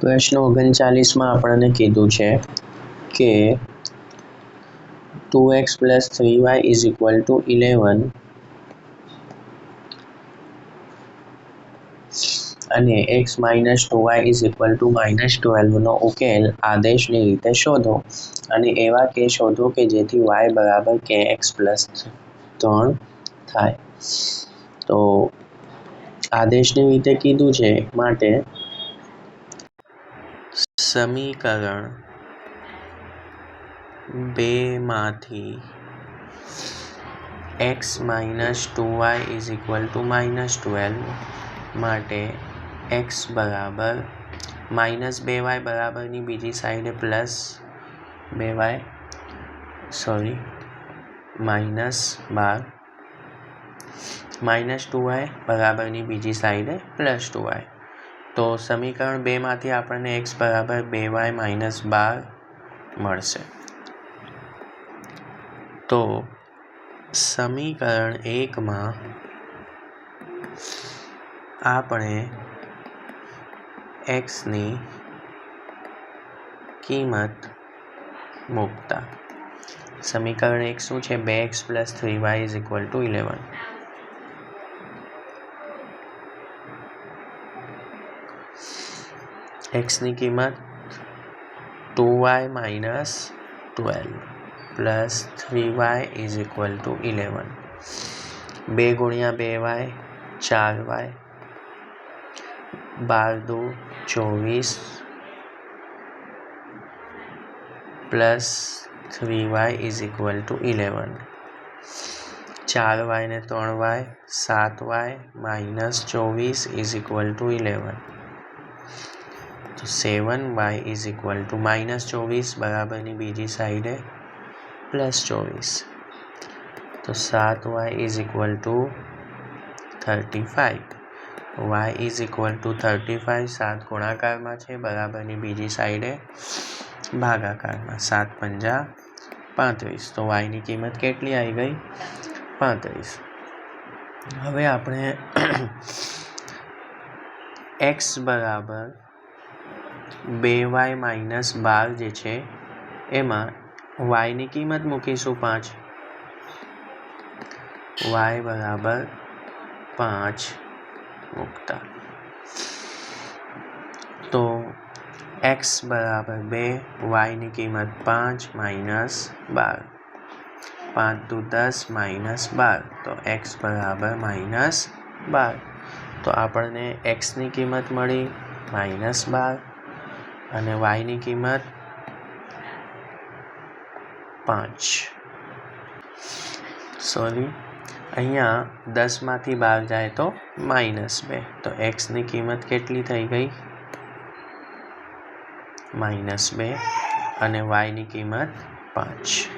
પ્રશ્ન 39 આપણને કીધું છે કે 2x + 3y = 11 અને x - 2y = -12 નો ઉકેલ આદેશની રીતે શોધો અને એવા કે શોધો કે જેથી y = kx + 3 થાય। તો આદેશની રીતે કીધું છે માટે સમીકરણ 2 માંથી x - 2y = -12 માટે x બરાબર -2y બરાબરની બીજી સાઈડે -12 -2y બરાબરની બીજી સાઈડે +2y। તો સમીકરણ 2 માંથી આપણને x બરાબર 2y - 12 મળશે। તો સમીકરણ 1 માં આપણે x ની કિંમત મૂકતા સમીકરણ 1 શું છે? 2x + 3y = 11। x ની કિંમત 2y - 12 + 3y = 11। 2 × 2y 4y 12 × 2 = 24 + 3y = 11। 4y ને 3y 7y - 24 = 11। તો 7y = -24 બરાબરની બીજી સાઈડે +24। તો 7y = 35 y = 35 7 ગુણાકારમાં છે બરાબરની બીજી સાઈડે ભાગાકારમાં 7 × 5 = 35। તો y ની કિંમત કેટલી આવી ગઈ? 35। હવે આપણે x બરાબર 2y - 12 જે છે એમાં y ની કિંમત મૂકીશું 5। y બરાબર 5 મૂકતા તો x બરાબર 2 y ની કિંમત 5 - 12 5 દુ 10 - 12 તો x બરાબર -12। તો આપણને x ની કિંમત મળી -12 અને y ની કિંમત 5। અહીંયા 10 માંથી 12 જાય તો -2 તો x ની કિંમત કેટલી થઈ ગઈ? -2 અને y ની કિંમત 5।